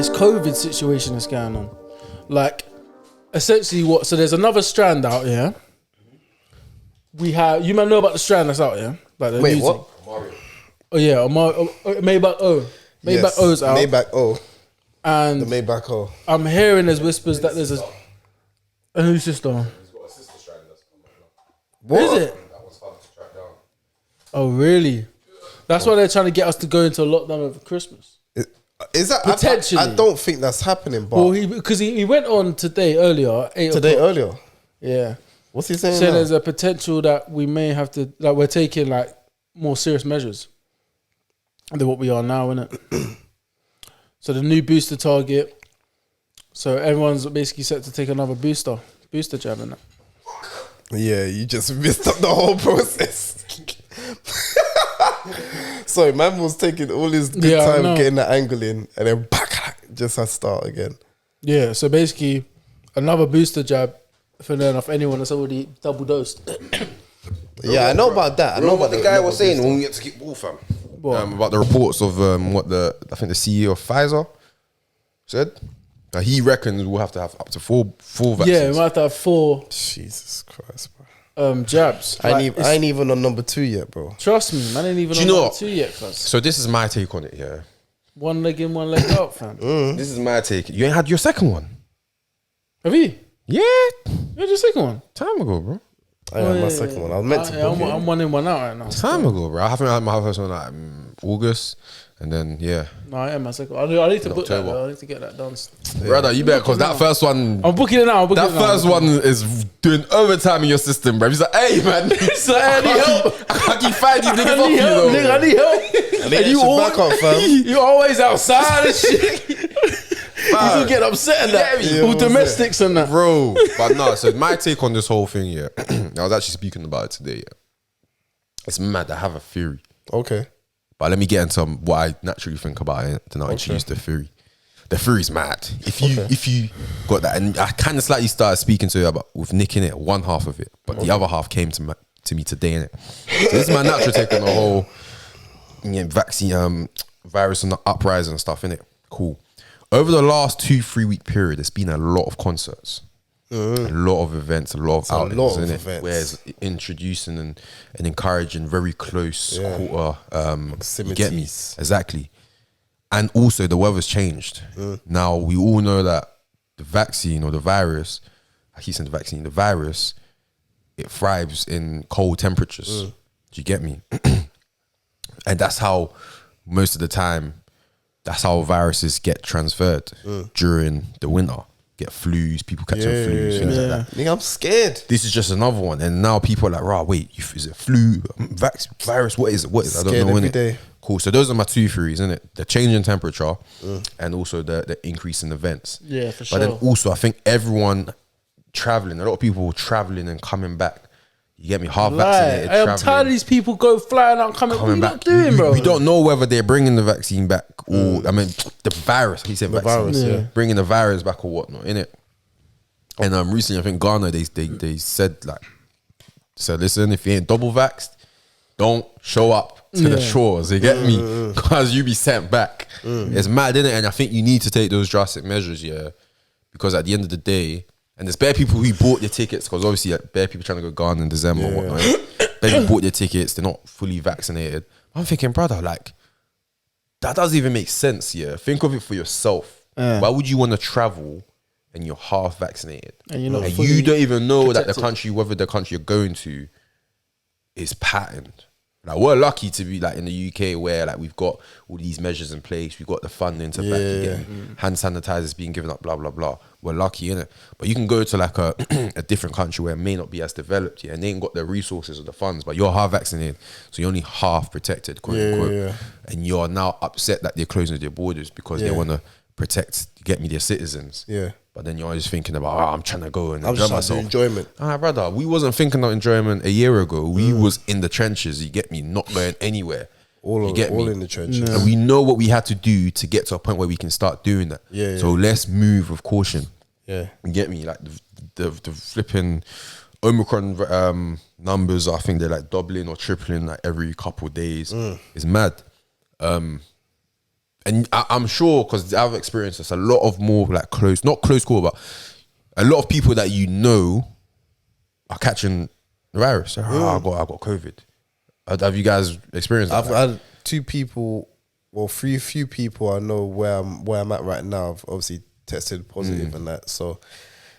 this COVID situation that's going on. Like, essentially what? So there's another strand out here. We have, you might know about the strand that's out here. Like the music. What? Oh yeah, Maybach O. Maybach O's out. Maybach O. And the Maybach O. I'm hearing there's whispers that there's a new sister. He's got a sister strand that's coming up. What is it? That one's hard to track down. Oh really? That's why they're trying to get us to go into a lockdown over Christmas. Is that potentially? I don't think that's happening. But Well, because he went on today earlier. 8 today o'clock. earlier. Yeah. What's he saying? Saying now? there's a potential that we may have to, like, we're taking like more serious measures than what we are now, innit? So the new booster target. So everyone's basically set to take another booster jab, innit? Yeah, you just missed up the whole process. So man was taking all his good time getting the angle in, and then just has to start again. Yeah, so basically another booster jab for off anyone that's already double dosed. Yeah, I know about that. I know what about the guy was saying when we get to keep ball, fam. About the reports of I think the CEO of Pfizer said. He reckons we'll have to have up to four vaccines. Yeah, we might have to have 4. Jesus Christ, bro. Jabs. I ain't even on number 2 yet, bro. Trust me, man, ain't even on number 2 yet, cuz. So this is my take on it, yeah. One leg in, one leg out, fam. This is my take. You ain't had your second one? Have you? Yeah. You had your second one? Time ago, bro. I had my second one. I was meant to book it. I'm 1 in, 1 out right now. Time ago, bro. I haven't had my first one like August. And then, yeah. No, I am my second. I need to book that, though. I need to get that done. Brother, you better, because that first one... I'm booking it now. That first one is doing overtime in your system, bro. He's like, hey, man. So I need help. I can't keep finding niggas off you, though. Nigga, I need help. And you always outside and shit. You can get upset at that. With domestics and that. Bro. But no, so my take on this whole thing, yeah. I was actually speaking about it today, yeah. It's mad. I have a theory. Okay. But let me get into what I naturally think about it, then I'll introduce the theory. The theory's mad. If you got that, and I kind of slightly started speaking to you about with Nick in it, one half of it, but the other half came to me today, innit? So this is my natural take on the whole vaccine, virus and the uprising and stuff, innit? Cool. Over the last 2-3 week period, there's been a lot of concerts. A lot of events, a lot of outlets, innit? Where it's introducing and encouraging very close quarter proximities. You get me? Exactly. And also the weather's changed. Now we all know that the vaccine or the virus, I keep saying the vaccine, the virus, it thrives in cold temperatures. Do you get me? And that's how most of the time, that's how viruses get transferred during the winter. Get flus, people catching flus, things like that. Nigga, I'm scared. This is just another one, and now people are like, "Rah, wait, is it flu, virus? What is it? What is it? I don't know." Every day. Cool. So those are my 2 theories, isn't it? The change in temperature, and also the increase in events. Yeah, for sure. But then also, I think everyone traveling, a lot of people traveling and coming back. You get me? Half vaccinated. I'm tired of these people flying out, coming what back. Not doing, bro? We don't know whether they're bringing the vaccine back or I mean the virus. He said vaccine, bringing the virus back or whatnot, innit? And recently, I think Ghana they said listen, if you ain't double vaxxed, don't show up to the shores. You get me? Because you be sent back. It's mad, innit? And I think you need to take those drastic measures, because at the end of the day. And there's bare people who bought their tickets because obviously bare people trying to go Ghana in December and whatnot. Bare people bought their tickets, they're not fully vaccinated. I'm thinking, brother, like, that doesn't even make sense, Think of it for yourself. Why would you want to travel and you're half vaccinated? And you don't even know protected. That whether the country you're going to is patterned. Like, we're lucky to be like in the UK where like we've got all these measures in place, we've got the funding to back you get hand sanitizers being given up, blah blah blah. We're lucky, innit? But you can go to like a different country where it may not be as developed and they ain't got the resources or the funds, but you're half vaccinated, so you're only half protected, quote unquote. And you're now upset that they're closing their borders because they want to protect, get me, their citizens. But then you're always thinking about, I'm trying to go and enjoy myself. Enjoyment. Brother, we wasn't thinking of enjoyment a year ago. We was in the trenches, you get me, not going anywhere. All in the trenches. And we know what we had to do to get to a point where we can start doing that. So let's move with caution. You get me? Like the flipping Omicron numbers, I think they're like doubling or tripling like every couple of days. It's mad. And I'm sure, because I've experienced this, a lot of more like not close call, but a lot of people that you know are catching the virus. I got COVID. Have you guys experienced that? I've had 2 people, well, few people I know where I'm at right now. I've obviously tested positive and that. So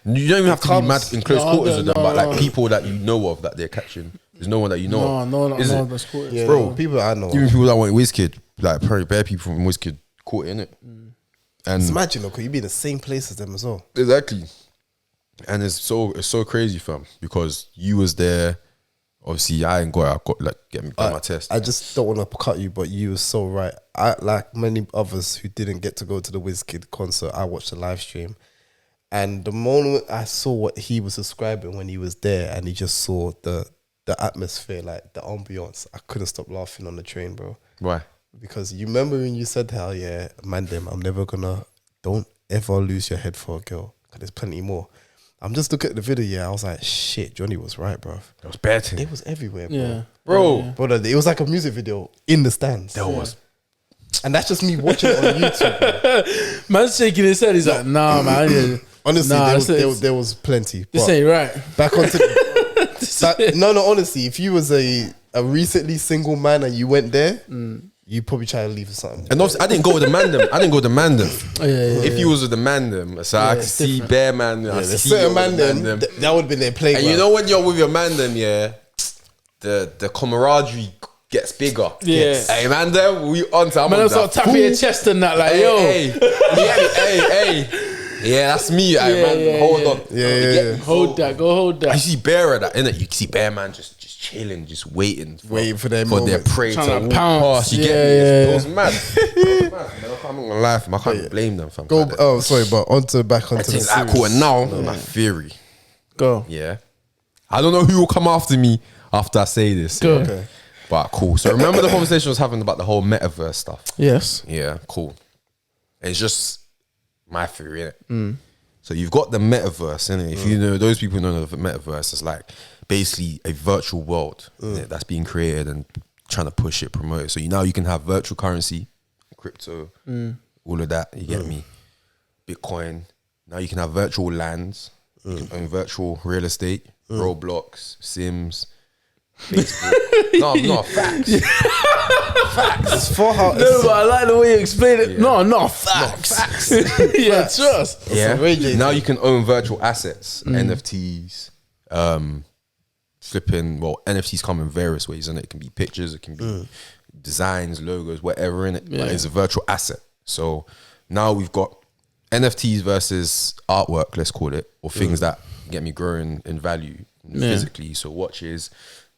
you don't even have to be mad in close quarters with them, but like people that you know of that they're catching. There's no one that you know of. No, that's cool. Yeah, bro, people that I know. Even people that want WizKid, like probably bare people from WizKid caught it, innit? And just imagine, because you be in the same place as them as well. Exactly. And it's so crazy, fam, because you was there. Obviously, I got like get my test. I just don't want to cut you, but you were so right. I, like many others who didn't get to go to the WizKid concert, I watched the live stream. And the moment I saw what he was describing when he was there, and he just saw the atmosphere, like the ambience, I couldn't stop laughing on the train, bro. Why? Because you remember when you said, hell yeah, man, I'm never gonna, don't ever lose your head for a girl, because there's plenty more. I'm just looking at the video, I was like, shit, Jonny was right, bro. It was bad. It was everywhere, bro. Yeah. Bro. Bro, it was like a music video in the stands. There was. And that's just me watching it on YouTube, bro. Man's shaking his head, he's like, nah, man. Yeah. Honestly, there was plenty. This ain't right. Back onto no, honestly, if you was a recently single man and you went there, you probably try to leave or something. And also, I didn't go with the mandem. Yeah, if you was with the mandem, so I could see different. bare man. I The see certain your mandem, that would have been their playground. And you know when you're with your mandem, yeah, the camaraderie gets bigger. Yeah. Hey, mandem, we on time. Man, I start tapping your chest and that, like, yo. Hey. Yeah, that's me. Hold on. Yeah. Hold that. Go hold that. I see bear of that, innit? You can see bear man just chilling, just waiting for their prey to walk past. You get me? It was mad. I'm not gonna lie, fam. I can't blame them, fam. Sorry, but back onto the series. Cool. And now, my theory. Go. Yeah. I don't know who will come after me after I say this. Go. Yeah? Okay. But cool. So remember the conversation I was having about the whole metaverse stuff? Yes. Yeah, cool. It's just my theory, innit? So you've got the metaverse, innit? If you know, those people who know the metaverse, it's like basically a virtual world that's being created and trying to push it, promote it. So now you can have virtual currency, crypto, all of that, you get me? Bitcoin. Now you can have virtual lands, you can own virtual real estate, Roblox, Sims, Facebook. No, facts. Facts. It's for how. No, but I like the way you explain it. Yeah. No, facts. Facts. Yeah, trust. Yeah. Now you can own virtual assets, NFTs, NFTs come in various ways, and it can be pictures, it can be designs, logos, whatever in it. Yeah. But it's a virtual asset. So now we've got NFTs versus artwork, let's call it, or things that get me growing in value physically. So watches,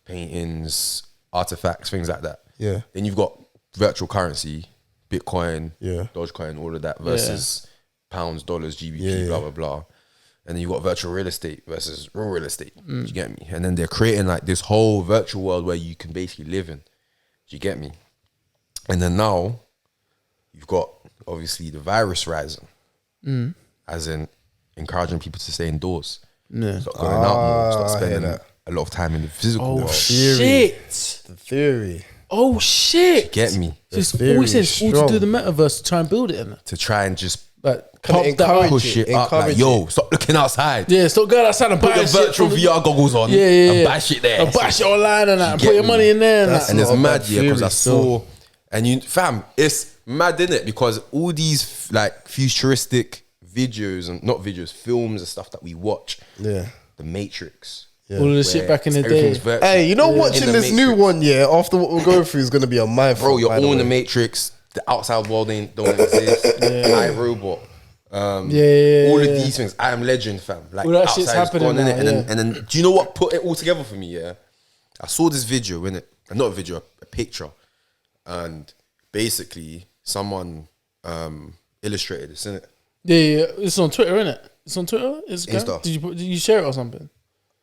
paintings, artifacts, things like that. Yeah. Then you've got virtual currency, Bitcoin, Yeah. Dogecoin, all of that versus pounds, dollars, GBP, blah, blah, blah. And then you've got virtual real estate versus real estate. Do you get me? And then they're creating like this whole virtual world where you can basically live in. Do you get me? And then now you've got obviously the virus rising, as in encouraging people to stay indoors. Yeah. Stop going out more, stop spending a lot of time in the physical world. Shit. The theory. Oh shit. Get me? So it's always says all to do the metaverse to try and build it in. To try and just Like Can it encourage push it up. Like, yo, stop looking outside. Yeah, stop going outside and Put buy your shit. virtual VR goggles on Yeah. and buy shit there. And buy shit online and that. And get put your me? money in there and That's that. And it's not a mad, bad yeah, because I theory, saw, and you, fam, it's mad, innit? Because all these like futuristic videos and not videos, films and stuff that we watch, Yeah. The Matrix, All of the shit back in the day. everything's virtual. Hey, you know, In watching the this new Matrix. one, after what we're going through is going to be a mindfuck. Bro, you're by all in the way. Matrix. The outside world don't exist. I Robot. All of these things. I Am Legend, fam. Like All that shit's outside's happening gone, innit? now, And then do you know what put it all together for me? Yeah, I saw this video, innit? Not a video, a picture, and basically someone illustrated this, innit? Yeah. It's on Twitter, isn't it? It's on Twitter. Insta. Did you share it or something?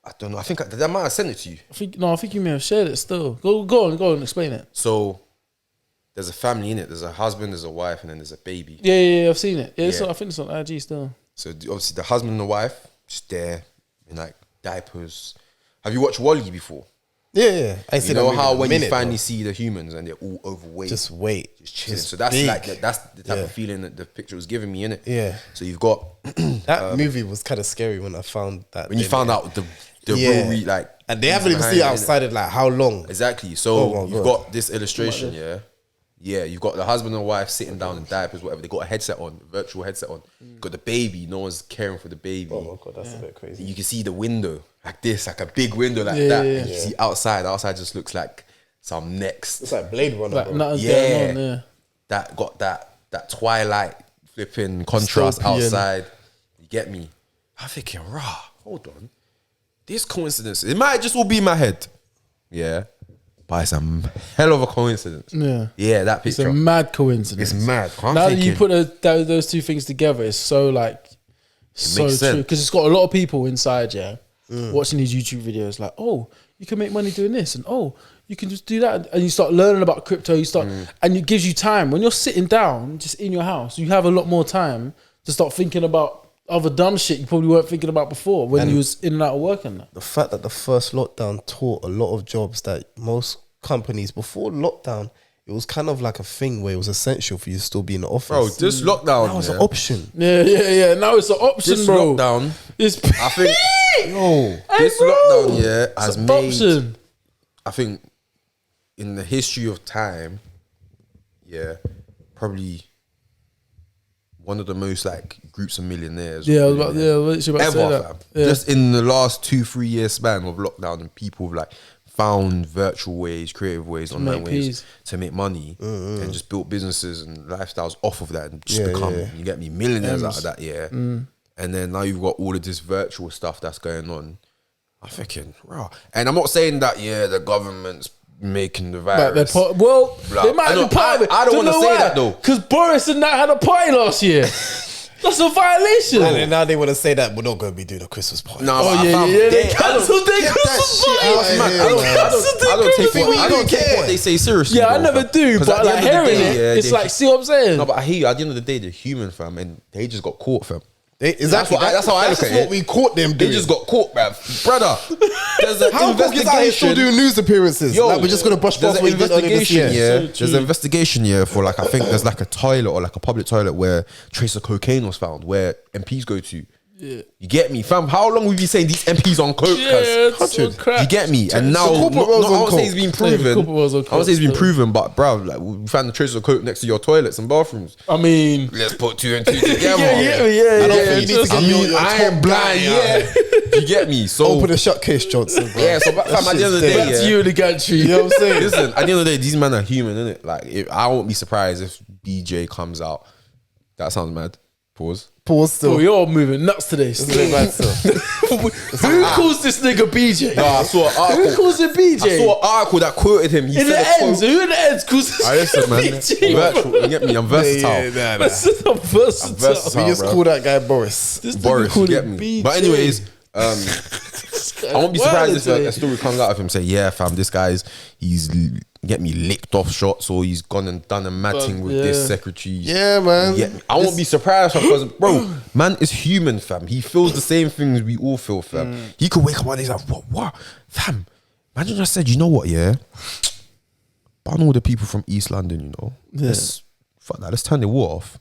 I don't know. I think I might have sent it to you. I think you may have shared it still. Go on, explain it. So there's a family in it. There's a husband, there's a wife, and then there's a baby. Yeah, I've seen it. Yeah, Yeah. I think it's on IG still. So obviously the husband and the wife just there in like diapers. Have you watched Wally before? Yeah. I see You know that how movie in a when minute, you finally bro. see the humans and they're all overweight, Just wait. just chilling. Just So that's big. like that's the type of feeling that the picture was giving me, innit? Yeah. So you've got That movie was kind of scary when I found that. when you found out the real like, and they haven't even seen it outside of like how long. Exactly. So Oh my you've God. got this illustration, yeah. You've got the husband and wife sitting down in diapers, whatever. They got a headset on, a virtual headset on. Got the baby. No one's caring for the baby. Oh my God, that's a bit crazy. You can see the window like this, like a big window like Yeah, that. yeah, And you yeah. see outside. Outside just looks like some next. It's like Blade Runner. Like bro. nothing's Yeah. going on. Yeah. That got that twilight flipping contrast Dystopian. outside. You get me? I'm thinking, rah, hold on. This coincidence, it might just all be in my head. Yeah. But it's a hell of a coincidence. Yeah. Yeah, that It's picture. a mad coincidence. It's mad. I'm Now that thinking, you put those two things together, it's so like so makes true sense. because it's got a lot of people inside, watching these YouTube videos. Like, oh, you can make money doing this, and oh, you can just do that, and you start learning about crypto. You start, and it gives you time when you're sitting down just in your house. You have a lot more time to start thinking about other dumb shit you probably weren't thinking about before when you was in and out of work and that. The fact that the first lockdown taught a lot of jobs that most companies before lockdown, it was kind of like a thing where it was essential for you to still be in the office. bro, this lockdown. That was yeah. an option. Yeah. Now it's an option, This bro. lockdown, It's I think, Yo, this bro. lockdown, has it's an made, option. I think, in the history of time, probably one of the most like groups of millionaires. Yeah, I was about to say ever, that. fam. Yeah. Just in the last 2-3 years span of lockdown, and people have like found virtual ways, creative ways, online make ways peas. to make money, and just built businesses and lifestyles off of that, and just Yeah, become yeah. you get me millionaires out M's. of that. And then now you've got all of this virtual stuff that's going on. I'm thinking, raw. And I'm not saying that the government's making the virus. But they might I be part of it. I don't want to say that though. Because Boris and that had a party last year. That's a violation. and then now they want to say that we're not going to be doing a Christmas party. No, Oh but yeah, fam, they cancelled their Get that Christmas shit party. out of Man, here, I don't, man. I don't take what they say seriously. Yeah, I though, never fam. do, 'Cause but at the like end of the hearing day, it, it's they- like, see what I'm saying? No, but I hear you. At the end of the day, they're human, fam, and they just got caught, fam. Exactly. That's how I look That's at what it. we caught them They doing. just got caught, bruv. Brother, there's an How Book is out here still investigation. doing news appearances? Yo, Like we're just going to brush there's past an what we did earlier this investigation, year. yeah. There's an investigation, for like I think there's like a toilet or like a public toilet where trace of cocaine was found, where MPs go to. Yeah. You get me, fam? How long have you saying these MPs on coke? Yeah, cuz? it's so crap. You get me? And now, The corporate world's I on won't say coke. it's been Yeah, the proven. corporate world's on I won't say it's been coke, proven, but bruv, like we found the traces of coke next to your toilets and bathrooms. I mean, Let's put 2 and 2 together. yeah. I don't think you need to I get mean, your I top am blind, guy, You get me? So Open a shut case, Johnson. Bro. yeah, so fam, at the end of the day, back to you in the gantry. You know what I'm saying? listen, at the end of the day, these men are human, innit? Like, I won't be surprised if BJ comes out. That sounds mad. Pause. Pause still. Oh, you're all moving nuts today. It's a bit mad still. Who calls this nigga BJ? No, I saw an Who article. calls it BJ? I saw an article that quoted him. He in said the a quote. ends. Who in the ends calls this I listen, man. BJ? Virtual, you get me? I'm versatile. nah. I'm versatile. versatile. We just bro. call that guy Boris. This nigga Boris, you called get it me? BJ. But anyways, I won't be surprised if Today. a story comes out of him saying, yeah, fam, this guy's, get me licked off shots, or he's gone and done a mad thing with this yeah. secretary. Yeah, man. You get me? I won't be surprised because, bro, man is human, fam. He feels the same things we all feel, fam. He could wake up one day, he's like, what? Fam, imagine I said, you know what, yeah? Ban all the people from East London, you know? Fuck that, let's turn the war off.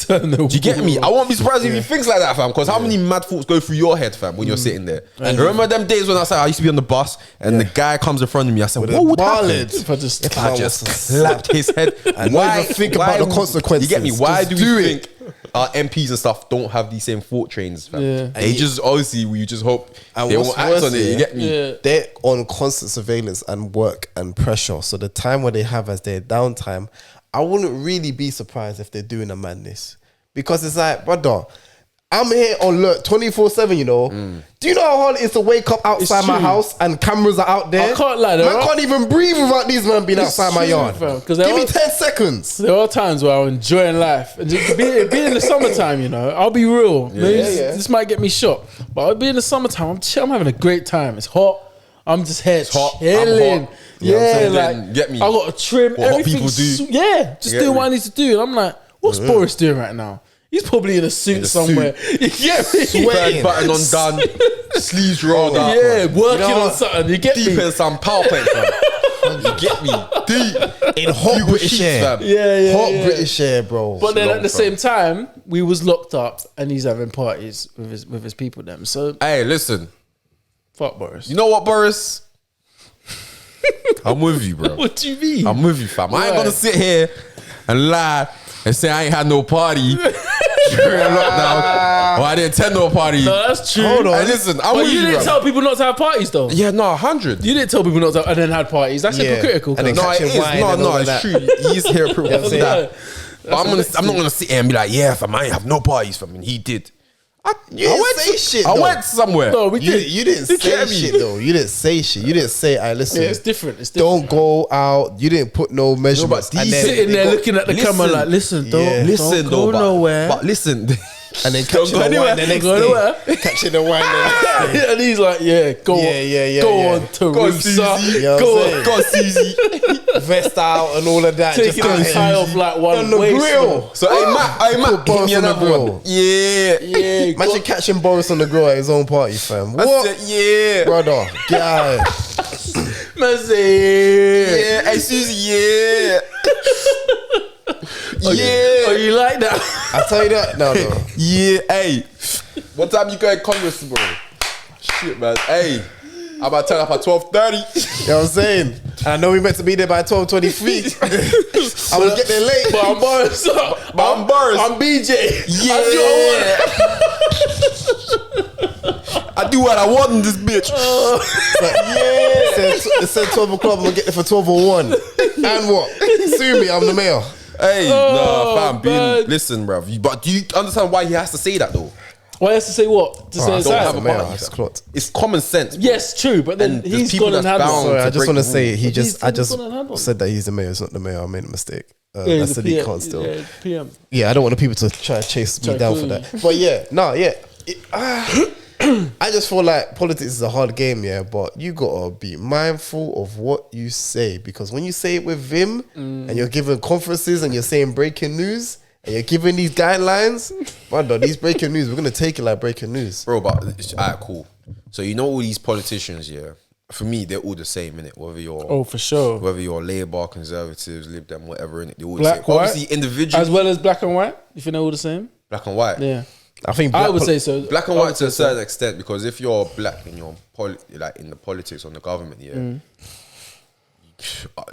Turn the Do you get me? I won't be surprised if he thinks like that, fam. Because how many mad thoughts go through your head, fam, when you're sitting there? And remember them days when I used to be on the bus and the guy comes in front of me. I said, what would happen If I just if I just slapped his head? And not even think about the consequences. You get me? Why Just do we do think our MPs and stuff don't have these same thought trains, fam? Yeah. They just obviously we just hope And they what's won't act worse, on it. You yeah, get me? yeah. They're on constant surveillance and work and pressure. So the time where they have as their downtime, I wouldn't really be surprised if they're doing a madness. Because it's like, brother, I'm here on alert 24/7, you know. Do you know how hard it is to wake up outside my true. house and cameras are out there? I can't lie, Man can't even breathe without these men being It's outside my true, yard. fam, 'cause Give there me are- 10 seconds. There are times where I'm enjoying life. And just being in the summertime, you know, I'll be real. Maybe this might get me shot. But I'll be in the summertime. I'm having a great time. It's hot. I'm just here hot, I'm chilling. hot. You know what I'm Yeah, saying? like, Get me? I got a trim. What hot Everything's people do. Yeah, just Get doing me? what I need to do. And I'm like, what's Boris doing right now? He's probably in a suit somewhere. You get me? Third button undone, sleeves rolled up. Yeah, working on something. You get deep me? in some power play, fam. You get me? Deep in hot British air. fam. Yeah. Hot British air, bro. But then long, at the fam. same time, we was locked up and he's having parties with his people. Them. So Hey, listen. fuck Boris. You know what, Boris? I'm with you, bro. What do you mean? I'm with you, fam. I ain't Why? gonna sit here and lie and say I ain't had no party during lockdown or I didn't attend no party. No, that's true. Hold on. Hey, listen, I'm But with you you, didn't bro. tell people not to have parties though. Yeah, no, 100. You didn't tell people not to have, and then had parties. That's hypocritical. And then cuz. No, it catching is. wine No, and all no, of it's that. true. He's here for what I'm saying? that. But I'm not gonna sit here and be like, yeah, fam, I ain't have no parties, fam, and he did. You didn't say shit, I though. went somewhere. No, we You did. didn't You say get me? shit though. You didn't say shit. You didn't say, "I listen." Yeah, it's different. It's different. Don't go out. You didn't put no measurements. these and then Sitting they there got- looking at the camera like, listen, don't, Yeah. Listen, don't though, go but, nowhere. But listen, and then Don't catching go the anywhere. wine the next Go nowhere. day. Catching the wine the next day. And he's like, yeah, go on. Yeah, Go yeah. on, Teresa. Susie. You know what Go I'm on. saying? go on, Susie. Vest out and all of that. Taking out the here. tie off like one on the waist, grill. So, hey, Matt, Put Boris give me on the another grill. one. Yeah. Yeah, Imagine catching Boris on the grill at his own party, fam. I What? said, yeah. Brother, get out of here. Messi. Yeah. Hey, Susie, yeah. Oh, Yeah. you like that? I tell you that. No. Yeah. Hey, what time you going Congress tomorrow? Shit, man. Hey, I'm about to turn up at 12:30. You know what I'm saying? And I know we meant to be there by 12:23. I was getting there late. But I'm Boris. I'm Boris. I'm BJ. Yeah. I do what I want in this bitch. It said 12 o'clock. I'm going to get there for 12:01. And what? Sue me, I'm the mayor. Hey, Oh, nah, fam. man. Listen, bruv. But do you understand why he has to say that though? Why has to say what? To say I it's don't sad? have a mayor. party, It's fam. clocked. It's common sense. Yes, true. But then And there's he's people gone and that's had bound one. Sorry, to I just break want to the say rules. he just. I He's just gonna handle it. said that he's the mayor. It's not the mayor. I made a mistake. Yeah, That's he's the PM. decon still. Yeah, PM. Yeah, I don't want the people to try to chase me Try down to for fool that. But yeah. I just feel like politics is a hard game, yeah. But you gotta be mindful of what you say, because when you say it with Vim and you're giving conferences and you're saying breaking news and you're giving these guidelines, brother, these breaking news, we're gonna take it like breaking news. Bro, but alright, cool. So you know all these politicians, yeah. For me, they're all the same, innit? Whether you're Labour, Conservatives, Lib Dem, whatever, innit? They're all Black, the same. white, Obviously, individually, as well as black and white. If you know all the same. black and white. Yeah, I think I would say so. Black and I white would to a say so. certain extent, because if you're black and you're like in the politics on the government, yeah.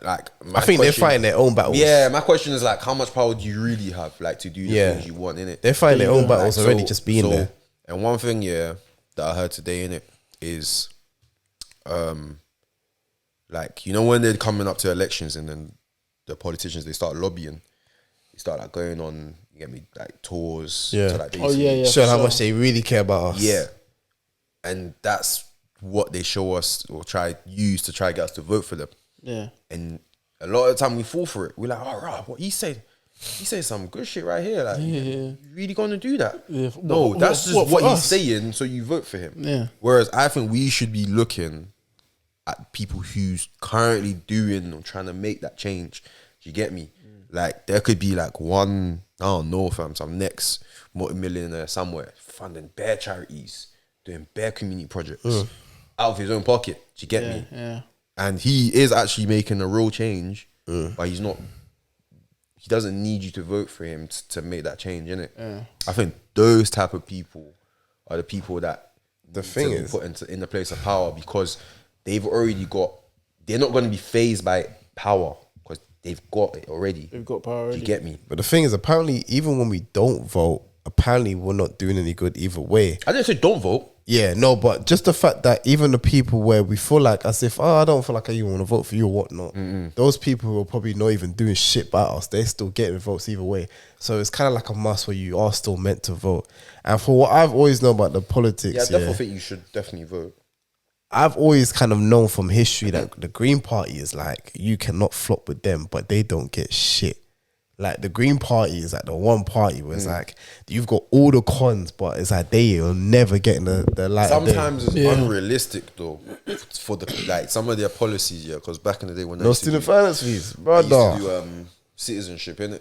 Like I think they're fighting their own battles. Yeah, my question is like, how much power do you really have, like, to do the Yeah. things you want, innit? They're fighting their own battles Like, already, so- just being so- there. And one thing, yeah, that I heard today, innit, is, like, you know, when they're coming up to elections and then the politicians, they start lobbying, they start like going on, you get me, like tours. Yeah. To, like, Oh yeah, yeah. Show for how sure. much they really care about us. yeah. And that's what they show us or use to try to get us to vote for them. Yeah. And a lot of the time we fall for it. We're like, oh, right, what he said some good shit right here. Like, you really gonna do that? Yeah. No, What- that's just what what for he's us? saying, so you vote for him. Yeah. Whereas I think we should be looking at people who's currently doing or trying to make that change. Do you get me? Like, there could be like one, I don't know, fam, some next multi-millionaire somewhere funding bare charities, doing bare community projects out of his own pocket. Do you get Yeah. me? Yeah. And he is actually making a real change, but he's not. He doesn't need you to vote for him to make that change, innit? I think those type of people are the people that The thing to be is- put in the place of power, because they've already got. They're not going to be phased by power because they've got it already. They've got power Do already. you get me? But the thing is, apparently, even when we don't vote, apparently we're not doing any good either way. I didn't say don't vote. Yeah, no, but just the fact that even the people where we feel like as if, I don't feel like I even want to vote for you or whatnot, those people who are probably not even doing shit by us, they're still getting votes either way. So it's kind of like a must where you are still meant to vote. And for what I've always known about the politics, Yeah, I definitely think you should definitely vote. I've always kind of known from history that the Green Party is like, you cannot flop with them, but they don't get shit. Like the Green Party is like the one party where it's like you've got all the cons, but it's like they will never get in the light. Sometimes it's unrealistic though for the like some of their policies, yeah. Because back in the day when I no used to student do, finance fees, I brother. used to do citizenship, innit?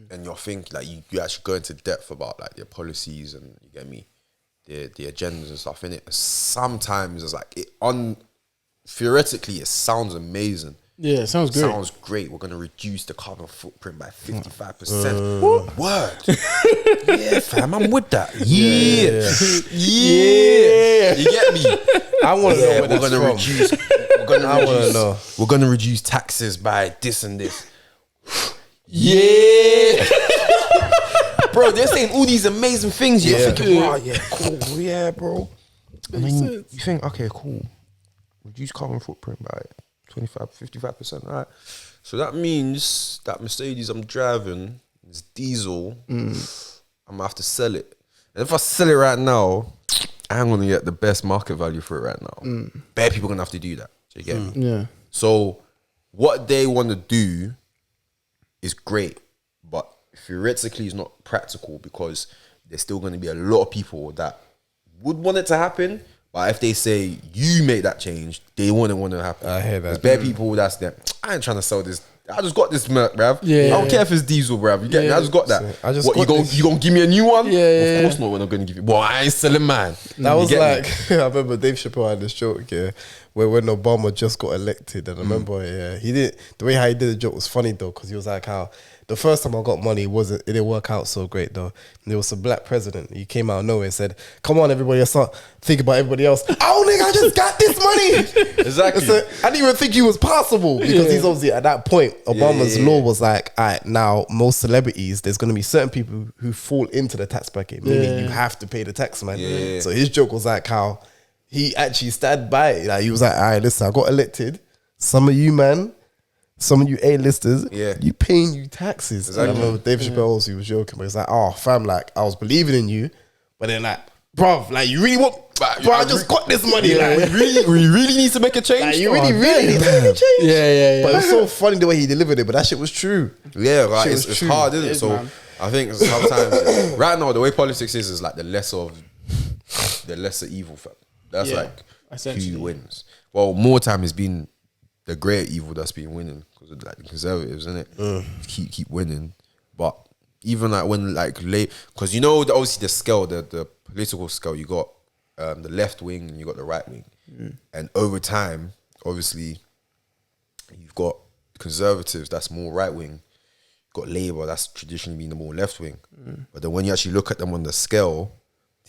and you're thinking like you actually go into depth about like their policies and you get me, the agendas and stuff in it. Sometimes it's like theoretically it sounds amazing. Yeah, it sounds great. Sounds great. We're gonna reduce the carbon footprint by 55%. Word. Yeah, fam, I'm with that. Yeah. You get me? I want to know where that's from. We're gonna reduce taxes by this and this. Yeah. Bro, they're saying all these amazing things. You're thinking, wow, yeah, cool, yeah, bro. And then you think, okay, cool. Reduce carbon footprint by 55%. All right. So that means that Mercedes I'm driving is diesel. I'm gonna have to sell it. And if I sell it right now, I'm gonna get the best market value for it right now. Bare people are gonna have to do that. So you get me? Yeah. So what they want to do is great, but theoretically it's not practical because there's still going to be a lot of people that would want it to happen, but if they say you make that change, they wouldn't want it to happen. I hear that. There's bare people that's there. I ain't trying to sell this. I just got this Merc, bruv. I don't care if it's diesel, bruv. You get me? I just got that. I just what, got you gonna give me a new one? Yeah. Of course not. We're not gonna give you. Well, I ain't selling mine. That was like I remember Dave Chappelle had this joke, where when Obama just got elected, and I remember, he did the way how he did the joke was funny though, because he was like how the first time I got money it didn't work out so great though. And there was a black president. He came out of nowhere and said, "Come on, everybody, let's start thinking about everybody else." Oh, nigga, I just got this money. Exactly. So, I didn't even think he was possible because he's obviously at that point. Obama's law was like, all right, now most celebrities, there's going to be certain people who fall into the tax bracket, meaning you have to pay the tax, man. So his joke was like how he actually stood by it. Like he was like, all right, listen, I got elected. Some of you, man. Some of you A-listers, you paying you taxes. Exactly. And I remember Dave Chappelle also, he was joking, but he's like, oh, fam, like, I was believing in you, but then like, bruv, like, you really want, bro, I just got this money. Like, we really need to make a change. Like, you really need to make a change. Yeah. But it was so funny the way he delivered it, but that shit was true. Yeah, right. It's hard, isn't it? So man. I think sometimes, right now, the way politics is like the lesser evil, fam. That's like who wins. Well, more time has been the greater evil that's been winning because of like the conservatives, isn't it? Keep winning, but even like when like late, because you know obviously the scale, the political scale, you got the left wing and you got the right wing, and over time, obviously, you've got conservatives that's more right wing, you've got Labour that's traditionally been the more left wing, but then when you actually look at them on the scale,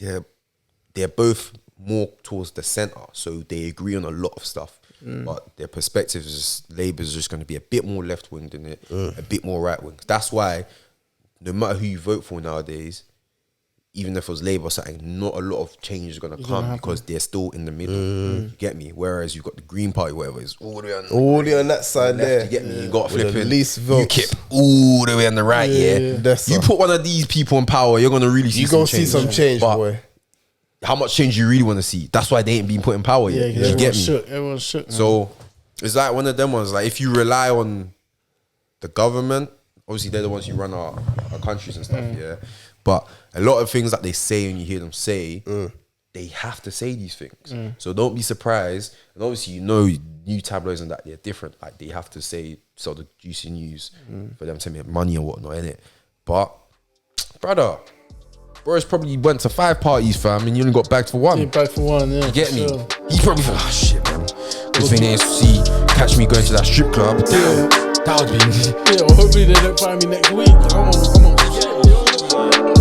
they're both more towards the centre, so they agree on a lot of stuff. But their perspective is Labour's just going to be a bit more left wing than it, a bit more right wing. That's why no matter who you vote for nowadays, even if it was Labour or something, not a lot of change is going to come because they're still in the middle. You get me? Whereas you've got the Green Party, whatever, is all the way on that side left, there. You get me? You got flipping least votes. UKIP all the way on the right. You put one of these people in power, you're going to really see some change. Boy. How much change you really want to see? That's why they ain't been put in power yet. Yeah, you get me? Everyone's shook. Man. So it's like one of them ones. Like if you rely on the government, obviously they're the ones who run our countries and stuff. Yeah, but a lot of things that they say and you hear them say, they have to say these things. So don't be surprised. And obviously you know new tabloids and that they're different. Like they have to sell the juicy news for them to make money and whatnot, innit? But brother, Boris probably went to 5 parties, fam, and you only got bagged for 1. Yeah, bagged for 1, yeah. You get me? He probably thought, oh shit, man. Good thing they didn't catch me going to that strip club. Damn, that would be. Yeah, well, hopefully they don't find me next week. Come on.